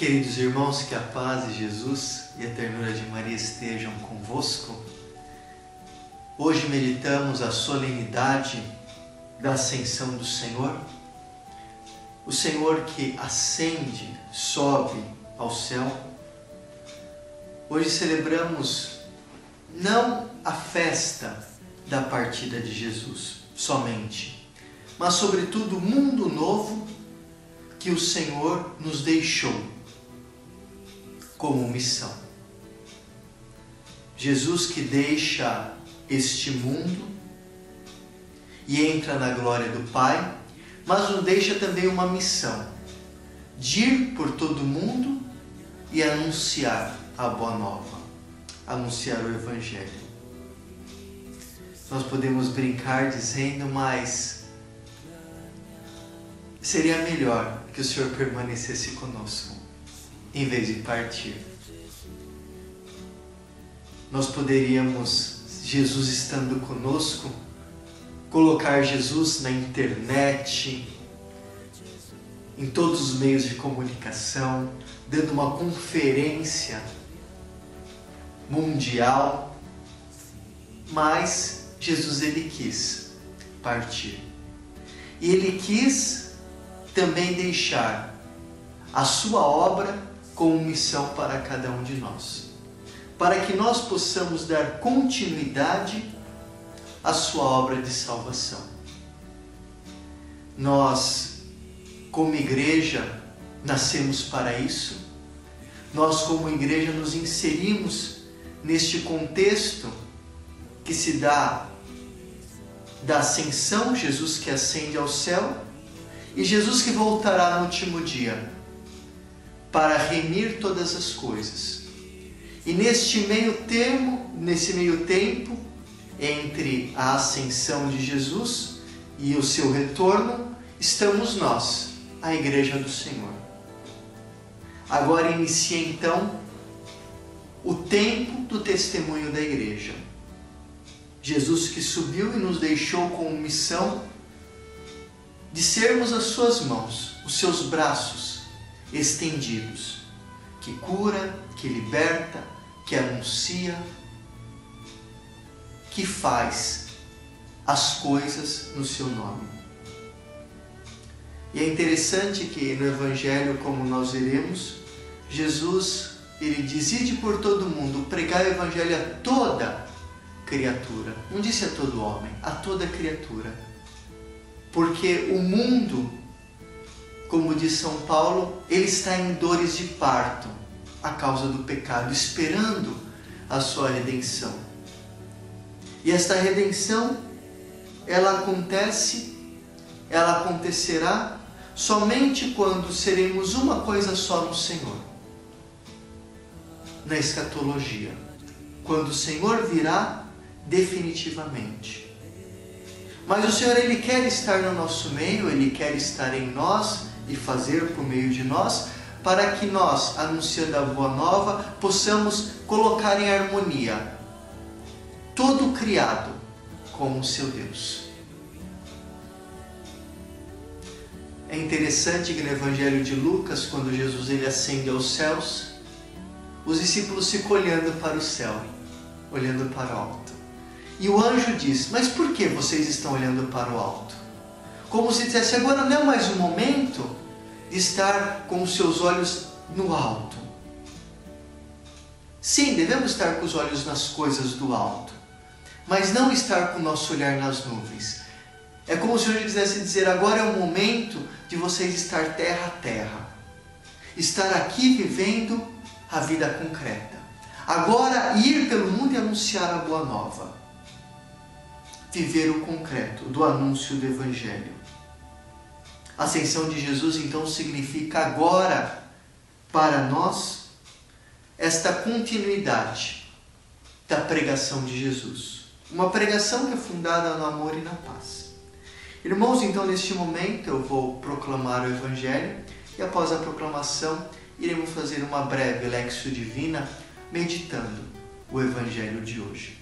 Queridos irmãos, que a paz de Jesus e a ternura de Maria estejam convosco. Hoje meditamos a solenidade da Ascensão do Senhor, o Senhor que ascende, sobe ao céu. Hoje celebramos não a festa da partida de Jesus somente, mas sobretudo o mundo novo que o Senhor nos deixou como missão. Jesus que deixa este mundo e entra na glória do Pai, mas nos deixa também uma missão de ir por todo o mundo e anunciar a boa nova, anunciar o Evangelho. Nós podemos brincar dizendo, mas seria melhor que o Senhor permanecesse conosco em vez de partir. Nós poderíamos, Jesus estando conosco, colocar Jesus na internet, em todos os meios de comunicação, dando uma conferência mundial, mas Jesus ele quis partir. E ele quis também deixar a sua obra como missão para cada um de nós, para que nós possamos dar continuidade à sua obra de salvação. Nós, como igreja, nascemos para isso. Nós, como igreja, nos inserimos neste contexto que se dá da ascensão, Jesus que ascende ao céu, e Jesus que voltará no último dia para remir todas as coisas. E nesse meio tempo, entre a ascensão de Jesus e o seu retorno, estamos nós, a Igreja do Senhor. Agora inicia então o tempo do testemunho da Igreja. Jesus que subiu e nos deixou com missão de sermos as suas mãos, os seus braços estendidos, que cura, que liberta, que anuncia, que faz as coisas no seu nome. E é interessante que no Evangelho, como nós veremos, Jesus ele diz: ide por todo mundo, pregai o Evangelho a toda criatura. Não disse a todo homem, a toda criatura. Porque o mundo, como diz São Paulo, ele está em dores de parto a causa do pecado, esperando a sua redenção. E esta redenção, ela acontecerá somente quando seremos uma coisa só no Senhor, na escatologia, quando o Senhor virá definitivamente. Mas o Senhor ele quer estar no nosso meio, ele quer estar em nós e fazer por meio de nós, para que nós, anunciando a boa nova, possamos colocar em harmonia todo o criado com o seu Deus. É interessante que no Evangelho de Lucas, quando Jesus ele ascende aos céus, os discípulos ficam olhando para o céu, olhando para o alto. E o anjo diz: mas por que vocês estão olhando para o alto? Como se dissesse, agora não é mais o momento de estar com os seus olhos no alto. Sim, devemos estar com os olhos nas coisas do alto, mas não estar com o nosso olhar nas nuvens. É como se o Senhor quisesse dizer, agora é o momento de vocês estar terra a terra, estar aqui vivendo a vida concreta. Agora ir pelo mundo e anunciar a boa nova. Viver o concreto do anúncio do Evangelho. A ascensão de Jesus então significa agora para nós esta continuidade da pregação de Jesus. Uma pregação que é fundada no amor e na paz. Irmãos, então neste momento eu vou proclamar o Evangelho e após a proclamação iremos fazer uma breve Lectio Divina meditando o Evangelho de hoje.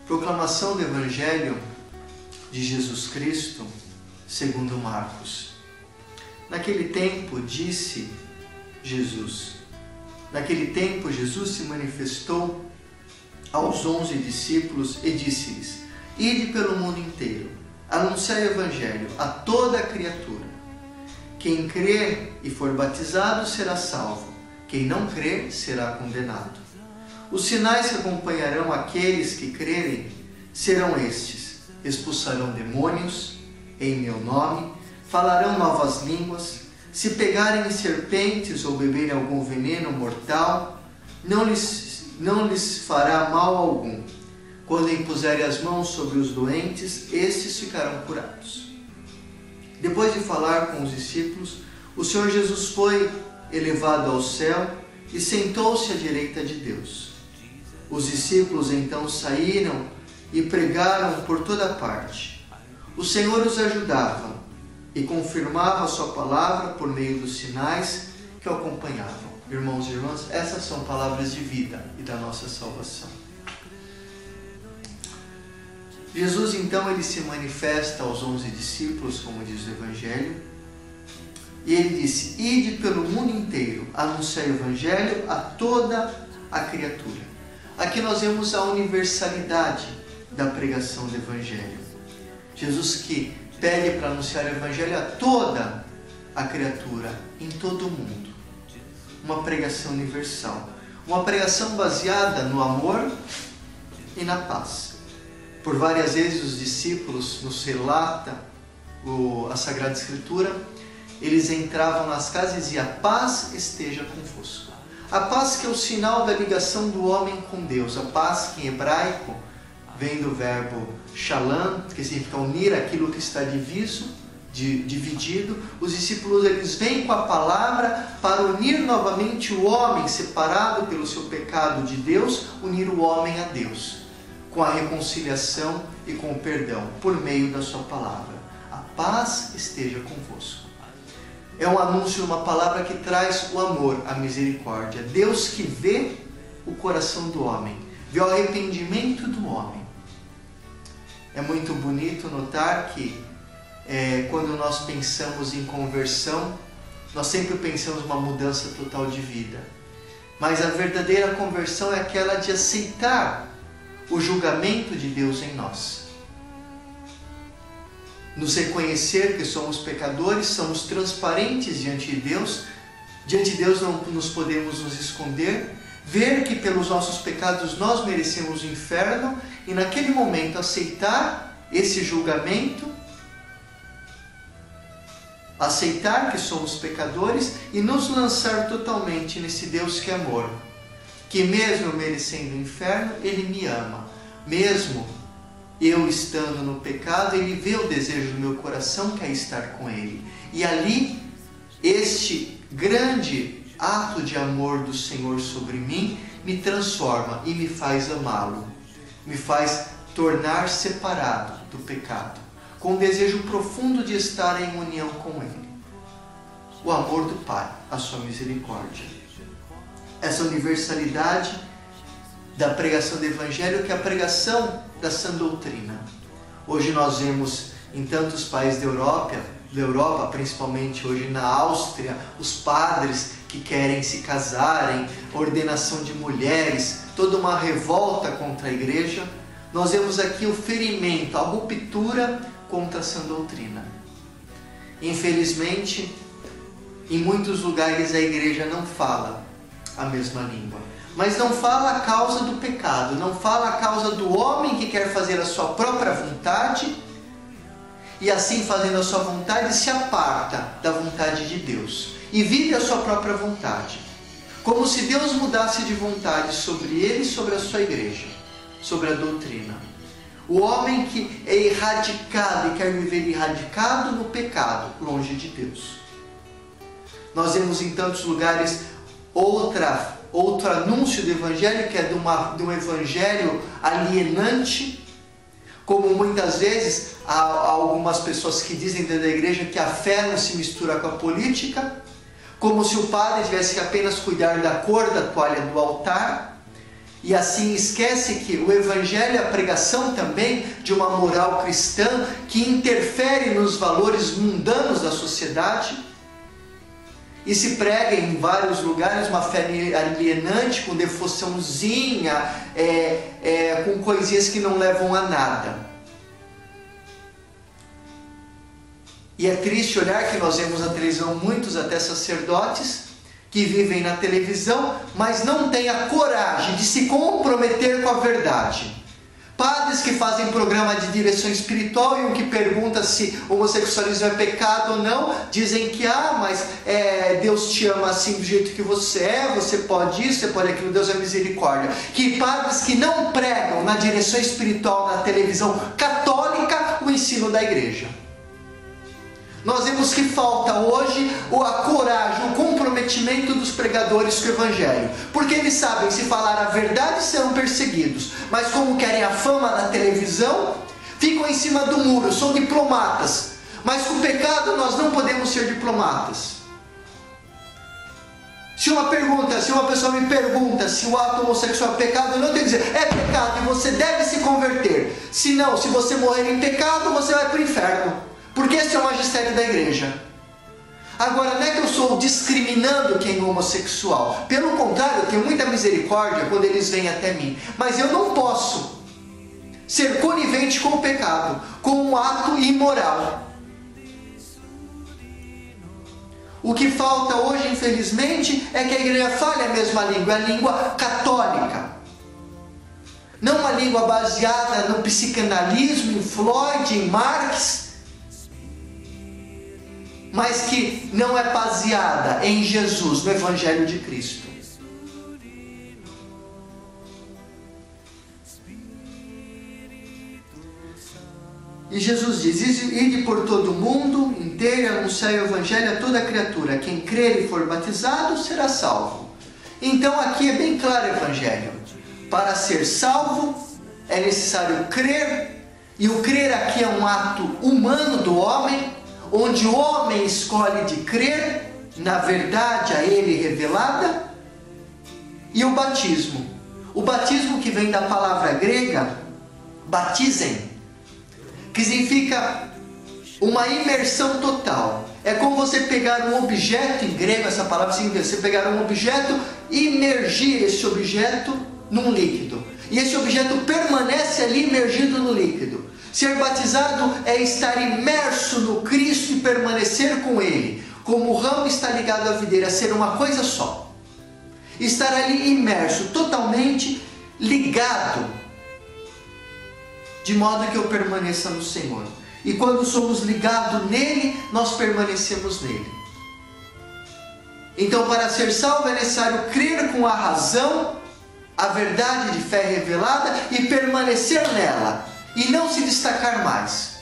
Proclamação do Evangelho de Jesus Cristo segundo Marcos. Naquele tempo Jesus se manifestou aos 11 discípulos e disse-lhes: Ide pelo mundo inteiro, anunciai o Evangelho a toda a criatura. Quem crer e for batizado será salvo, quem não crer será condenado. Os sinais que acompanharão aqueles que crerem serão estes: expulsarão demônios em meu nome, falarão novas línguas, se pegarem em serpentes ou beberem algum veneno mortal, não lhes fará mal algum. Quando impuserem as mãos sobre os doentes, estes ficarão curados. Depois de falar com os discípulos, o Senhor Jesus foi elevado ao céu e sentou-se à direita de Deus. Os discípulos então saíram e pregaram por toda parte. O Senhor os ajudava e confirmava a sua palavra por meio dos sinais que o acompanhavam. Irmãos e irmãs, essas são palavras de vida e da nossa salvação. Jesus então ele se manifesta aos 11 discípulos, como diz o Evangelho, e ele disse: Ide pelo mundo inteiro, anunciai o Evangelho a toda a criatura. Aqui nós vemos a universalidade da pregação do Evangelho. Jesus que pede para anunciar o Evangelho a toda a criatura, em todo o mundo. Uma pregação universal. Uma pregação baseada no amor e na paz. Por várias vezes os discípulos, nos relata a Sagrada Escritura, eles entravam nas casas e diziam: paz esteja convosco. A paz que é o sinal da ligação do homem com Deus. A paz que em hebraico vem do verbo shalom, que significa unir aquilo que está dividido. Os discípulos eles vêm com a palavra para unir novamente o homem separado pelo seu pecado de Deus, unir o homem a Deus, com a reconciliação e com o perdão, por meio da sua palavra. A paz esteja convosco. É um anúncio, uma palavra que traz o amor, a misericórdia. Deus que vê o coração do homem, vê o arrependimento do homem. É muito bonito notar que quando nós pensamos em conversão, nós sempre pensamos uma mudança total de vida. Mas a verdadeira conversão é aquela de aceitar o julgamento de Deus em nós. Nos reconhecer que somos pecadores, somos transparentes diante de Deus não nos podemos nos esconder, ver que pelos nossos pecados nós merecemos o inferno e naquele momento aceitar esse julgamento, aceitar que somos pecadores e nos lançar totalmente nesse Deus que é amor, que mesmo merecendo o inferno, Ele me ama. Mesmo eu estando no pecado, Ele vê o desejo do meu coração, que é estar com Ele. E ali, este grande ato de amor do Senhor sobre mim, me transforma e me faz amá-lo. Me faz tornar separado do pecado, com o desejo profundo de estar em união com Ele. O amor do Pai, a sua misericórdia. Essa universalidade da pregação do Evangelho, que é a pregação da sã doutrina. Hoje nós vemos em tantos países da Europa, principalmente hoje na Áustria, os padres que querem se casarem, ordenação de mulheres, toda uma revolta contra a igreja. Nós vemos aqui o ferimento, a ruptura contra a sã doutrina. Infelizmente, em muitos lugares a igreja não fala a mesma língua. Mas não fala a causa do pecado, não fala a causa do homem que quer fazer a sua própria vontade e assim fazendo a sua vontade se aparta da vontade de Deus e vive a sua própria vontade. Como se Deus mudasse de vontade sobre ele e sobre a sua igreja, sobre a doutrina. O homem que é erradicado e quer viver erradicado no pecado, longe de Deus. Nós vemos em tantos lugares outro anúncio do Evangelho, que é de um Evangelho alienante, como muitas vezes há algumas pessoas que dizem dentro da igreja que a fé não se mistura com a política, como se o padre tivesse que apenas cuidar da cor da toalha do altar, e assim esquece que o Evangelho é a pregação também de uma moral cristã que interfere nos valores mundanos da sociedade. e se prega em vários lugares uma fé alienante, com devoçãozinha, com coisinhas que não levam a nada. E é triste olhar que nós vemos na televisão muitos até sacerdotes que vivem na televisão, mas não têm a coragem de se comprometer com a verdade. Padres que fazem programa de direção espiritual e um que pergunta se homossexualismo é pecado ou não, dizem que mas Deus te ama assim do jeito que você é, você pode isso, você pode aquilo, Deus é misericórdia. Que padres que não pregam na direção espiritual na televisão católica o ensino da igreja. Nós vemos que falta hoje a coragem, o comprometimento dos pregadores com o Evangelho. Porque eles sabem, se falar a verdade serão perseguidos. Mas como querem a fama na televisão, ficam em cima do muro, são diplomatas. Mas com o pecado nós não podemos ser diplomatas. Se uma pessoa me pergunta se o ato homossexual é pecado, eu não tenho que dizer, é pecado e você deve se converter. Se não, se você morrer em pecado, você vai para o inferno. Porque esse é o magistério da igreja. Agora, não é que eu estou discriminando quem é homossexual. Pelo contrário, eu tenho muita misericórdia quando eles vêm até mim. Mas eu não posso ser conivente com o pecado, com um ato imoral. O que falta hoje, infelizmente, é que a igreja fale a mesma língua, a língua católica. Não uma língua baseada no psicanalismo, em Freud, em Marx, mas que não é baseada em Jesus, no Evangelho de Cristo. E Jesus diz, ide por todo o mundo inteiro e anunciai o Evangelho a toda criatura. Quem crer e for batizado será salvo. Então aqui é bem claro o Evangelho. Para ser salvo é necessário crer, e o crer aqui é um ato humano do homem, onde o homem escolhe de crer na verdade a ele revelada, e o batismo. O batismo que vem da palavra grega, batizem, que significa uma imersão total. É como você pegar um objeto, em grego essa palavra significa você pegar um objeto e imergir esse objeto num líquido. E esse objeto permanece ali imergido no líquido. Ser batizado é estar imerso no Cristo e permanecer com Ele. Como o ramo está ligado à videira, ser uma coisa só. Estar ali imerso, totalmente ligado, de modo que eu permaneça no Senhor. E quando somos ligados nele, nós permanecemos nele. Então, para ser salvo é necessário crer com a razão, a verdade de fé revelada e permanecer nela. E não se destacar mais.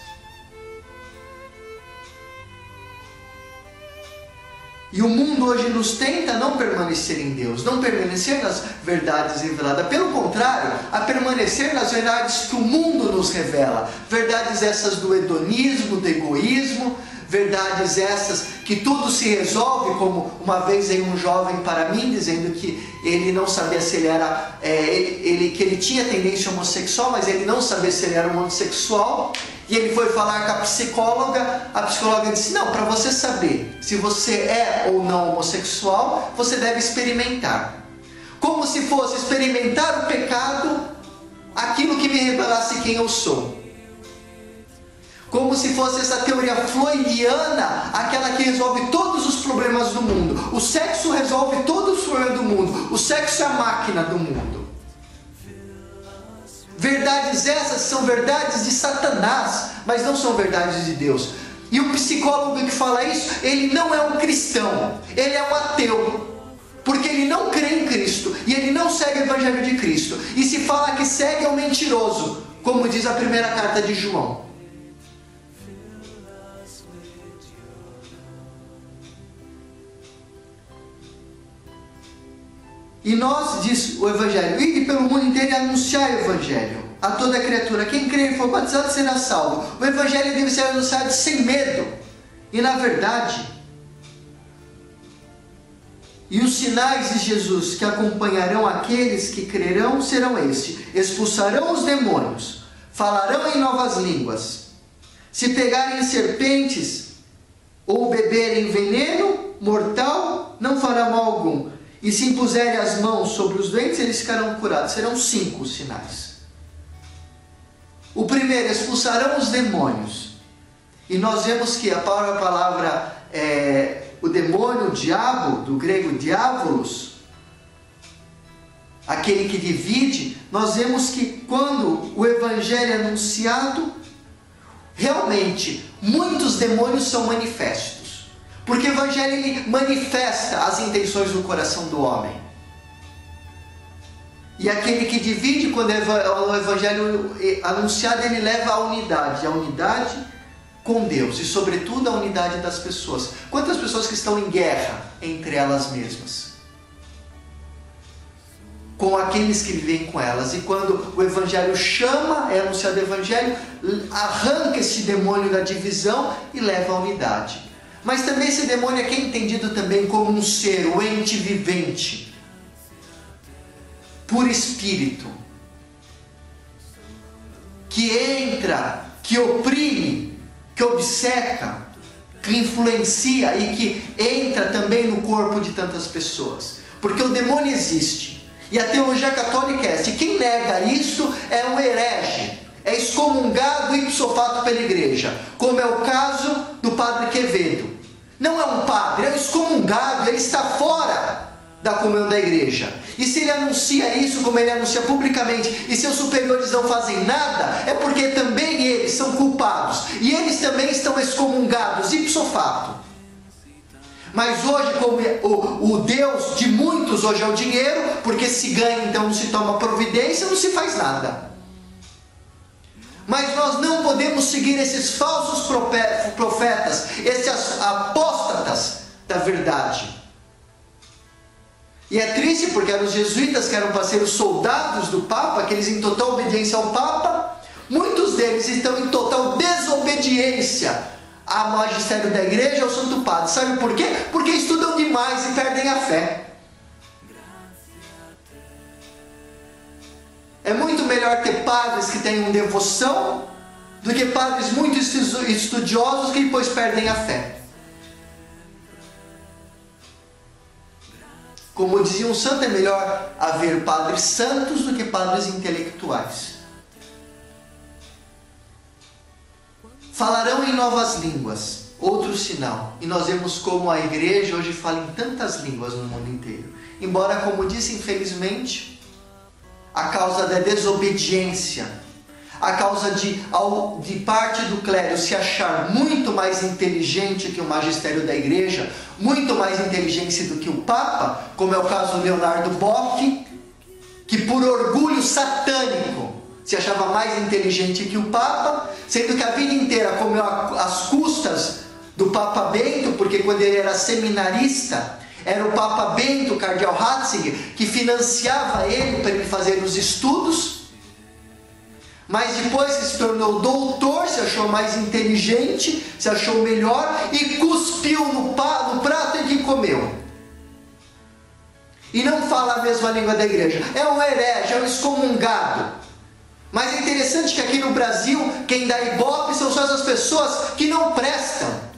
E o mundo hoje nos tenta não permanecer em Deus, não permanecer nas verdades reveladas. Pelo contrário, a permanecer nas verdades que o mundo nos revela. Verdades essas do hedonismo, do egoísmo, verdades essas que tudo se resolve, como uma vez veio um jovem para mim dizendo que ele não sabia se ele era, que ele tinha tendência homossexual, mas ele não sabia se ele era um homossexual, e ele foi falar com a psicóloga disse, não, para você saber se você é ou não homossexual, você deve experimentar. Como se fosse experimentar o pecado, aquilo que me revelasse quem eu sou. Como se fosse essa teoria freudiana, aquela que resolve todos os problemas do mundo. O sexo resolve todos os problemas do mundo. O sexo é a máquina do mundo. Verdades essas são verdades de Satanás, mas não são verdades de Deus. E o psicólogo que fala isso, ele não é um cristão, ele é um ateu. Porque ele não crê em Cristo e ele não segue o Evangelho de Cristo. E se fala que segue é um mentiroso, como diz a primeira carta de João. E nós, diz o Evangelho, ide pelo mundo inteiro e anunciai o Evangelho a toda criatura. Quem crer e for batizado será salvo. O Evangelho deve ser anunciado sem medo. E na verdade, e os sinais de Jesus que acompanharão aqueles que crerão serão estes: expulsarão os demônios, falarão em novas línguas, se pegarem serpentes ou beberem veneno mortal, não fará mal algum. E se impuserem as mãos sobre os doentes, eles ficarão curados. Serão 5 os sinais. O primeiro, expulsarão os demônios. E nós vemos que a palavra, o demônio, o diabo, do grego diabolos, aquele que divide, nós vemos que quando o evangelho é anunciado, realmente muitos demônios são manifestos. Porque o evangelho ele manifesta as intenções do coração do homem. E aquele que divide, quando o evangelho é anunciado, ele leva a unidade com Deus e sobretudo a unidade das pessoas. Quantas pessoas que estão em guerra entre elas mesmas? Com aqueles que vivem com elas. E quando o evangelho chama, é anunciado o evangelho, arranca esse demônio da divisão e leva a unidade. Mas também esse demônio aqui é entendido também como um ser, o ente vivente, por espírito, que entra, que oprime, que obceca, que influencia e que entra também no corpo de tantas pessoas. Porque o demônio existe. E a teologia católica é essa. E quem nega isso é um herege. É excomungado ipso facto pela igreja. Como é o caso do padre Quevedo. Não é um padre, é um excomungado. Ele está fora da comunhão da igreja. E se ele anuncia isso, como ele anuncia publicamente, e seus superiores não fazem nada, é porque também eles são culpados. E eles também estão excomungados ipso facto. Mas hoje, como o Deus de muitos hoje é o dinheiro, porque se ganha, então não se toma providência, não se faz nada. Mas nós não podemos seguir esses falsos profetas, esses apóstatas da verdade. E é triste porque eram os jesuítas que eram para ser os soldados do Papa, aqueles em total obediência ao Papa. Muitos deles estão em total desobediência ao magistério da igreja, ao Santo Padre. Sabe por quê? Porque estudam demais e perdem a fé. É muito melhor ter padres que tenham devoção do que padres muito estudiosos que depois perdem a fé. Como dizia um santo, é melhor haver padres santos do que padres intelectuais. Falarão em novas línguas, outro sinal. E nós vemos como a igreja hoje fala em tantas línguas no mundo inteiro. Embora, como disse, infelizmente, a causa da desobediência, a causa de parte do clero se achar muito mais inteligente que o magistério da igreja, muito mais inteligente do que o Papa, como é o caso do Leonardo Boff, que por orgulho satânico se achava mais inteligente que o Papa, sendo que a vida inteira comeu às custas do Papa Bento, porque quando ele era seminarista, era o Papa Bento, o cardeal Ratzinger, que financiava ele para ele fazer os estudos. Mas depois que se tornou doutor, se achou mais inteligente, se achou melhor e cuspiu no prato em que comeu. E não fala a mesma língua da igreja. É um herege, é um excomungado. Mas é interessante que aqui no Brasil, quem dá ibope são só essas pessoas que não prestam.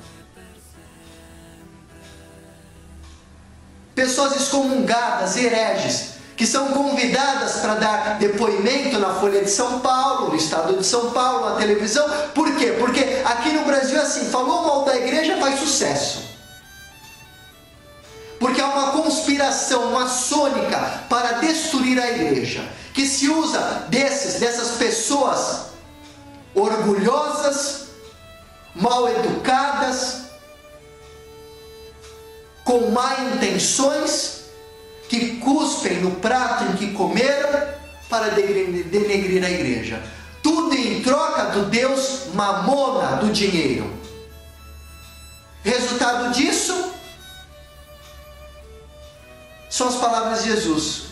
Pessoas excomungadas, hereges, que são convidadas para dar depoimento na Folha de São Paulo, no Estado de São Paulo, na televisão. Por quê? Porque aqui no Brasil é assim, falou mal da igreja, faz sucesso. Porque há uma conspiração maçônica para destruir a igreja, que se usa dessas pessoas orgulhosas, mal educadas, com má intenções, que cuspem no prato em que comeram para denegrir a igreja. Tudo em troca do Deus mamona, do dinheiro. Resultado disso são as palavras de Jesus.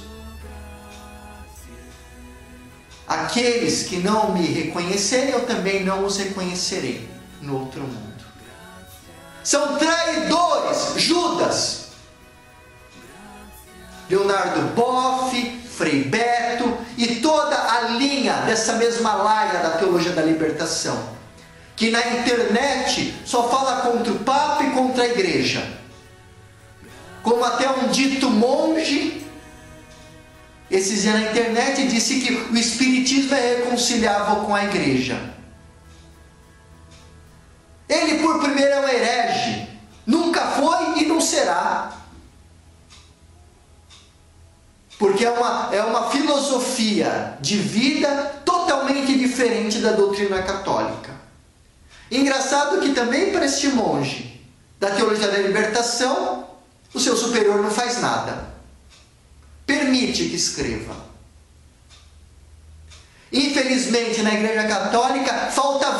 Aqueles que não me reconhecerem, eu também não os reconhecerei no outro mundo. São traidores, Judas, Leonardo Boff, Frei Beto e toda a linha dessa mesma laia da teologia da libertação, que na internet só fala contra o Papa e contra a igreja, Como até um dito monge, esses dias na internet, disse que o Espiritismo é reconciliável com a Igreja. Ele, por primeiro, é um herege. Nunca foi e não será. Porque é uma filosofia de vida totalmente diferente da doutrina católica. Engraçado que também para este monge da teologia da libertação, o seu superior não faz nada. Permite que escreva. Infelizmente, na Igreja Católica, falta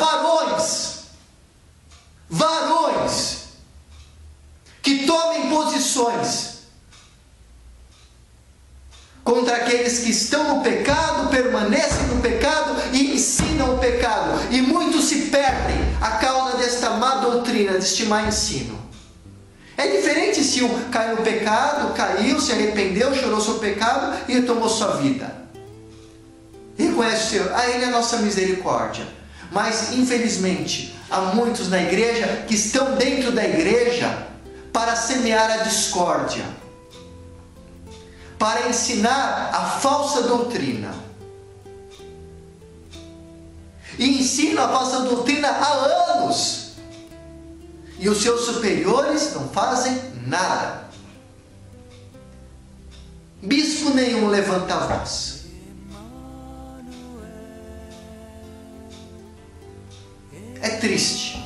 varões que tomem posições contra aqueles que estão no pecado, permanecem no pecado e ensinam o pecado. E muitos se perdem a causa desta má doutrina, deste má ensino. É diferente se um caiu no pecado, caiu, se arrependeu, chorou seu pecado e retomou sua vida. Reconhece o Senhor, Ele é a nossa misericórdia. Mas, infelizmente, há muitos na igreja que estão dentro da igreja para semear a discórdia, para ensinar a falsa doutrina. E ensinam a falsa doutrina há anos. E os seus superiores não fazem nada. Bispo nenhum levanta a voz. É triste.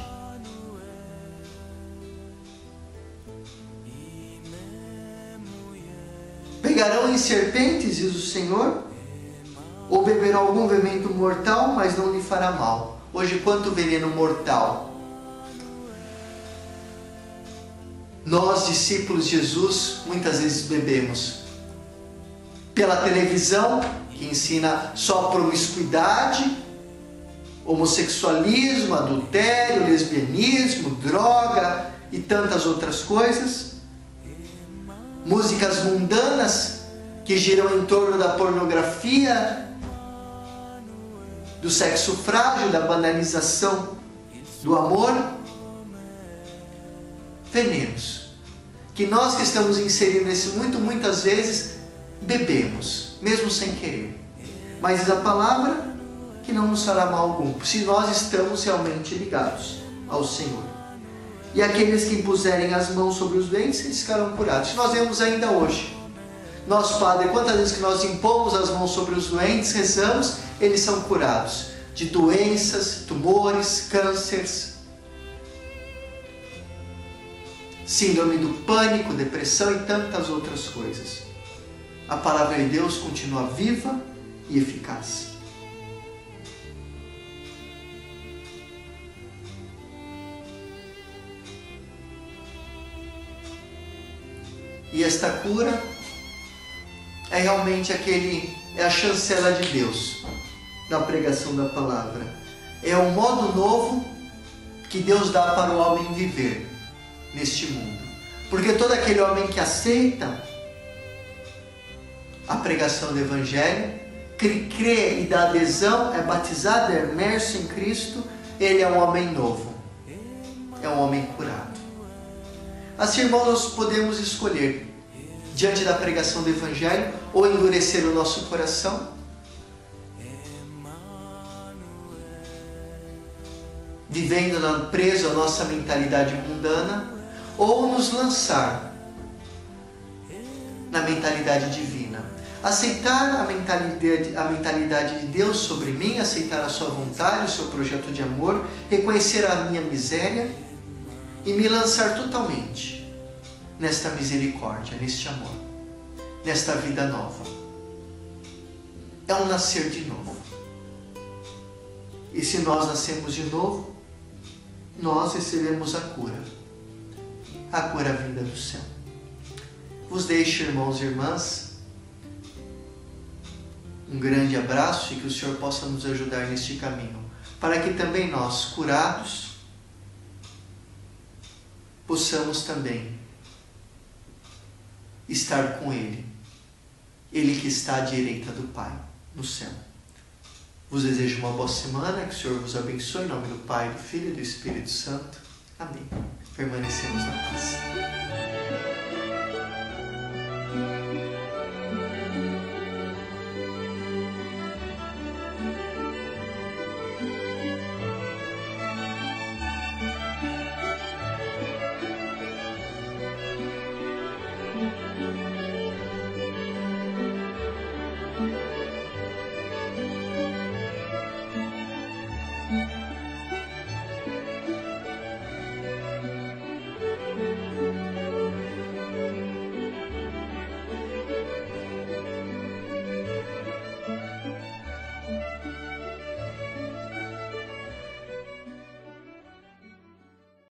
Pegarão em serpentes, diz o Senhor, ou beberão algum veneno mortal, mas não lhe fará mal. Hoje, quanto veneno mortal nós, discípulos de Jesus, muitas vezes bebemos. Pela televisão, que ensina só promiscuidade, homossexualismo, adultério, lesbianismo, droga e tantas outras coisas. Músicas mundanas que giram em torno da pornografia, do sexo frágil, da banalização do amor. Venenos que nós que estamos inserindo nesse muitas vezes bebemos, mesmo sem querer. Mas diz a palavra que não nos fará mal algum, se nós estamos realmente ligados ao Senhor. E aqueles que impuserem as mãos sobre os doentes, eles ficarão curados. Nós vemos ainda hoje. Nosso Padre, quantas vezes que nós impomos as mãos sobre os doentes, rezamos, eles são curados de doenças, tumores, cânceres, síndrome do pânico, depressão e tantas outras coisas. A palavra de Deus continua viva e eficaz. E esta cura é realmente a chancela de Deus na pregação da palavra. É um modo novo que Deus dá para o homem viver neste mundo. Porque todo aquele homem que aceita a pregação do Evangelho, que crê e dá adesão, é batizado, é imerso em Cristo, ele é um homem novo, é um homem curado. Assim, irmãos, nós podemos escolher, diante da pregação do Evangelho, ou endurecer o nosso coração, vivendo preso à nossa mentalidade mundana, ou nos lançar na mentalidade divina. Aceitar a mentalidade de Deus sobre mim, aceitar a sua vontade, o seu projeto de amor, reconhecer a minha miséria e me lançar totalmente nesta misericórdia, neste amor, nesta vida nova. É um nascer de novo. E se nós nascemos de novo, nós recebemos a cura vinda do céu. Vos deixo, irmãos e irmãs, um grande abraço e que o Senhor possa nos ajudar neste caminho, para que também nós, curados, possamos também estar com Ele, Ele que está à direita do Pai, no céu. Vos desejo uma boa semana, que o Senhor vos abençoe, em nome do Pai, do Filho e do Espírito Santo. Amém. Permanecemos na paz.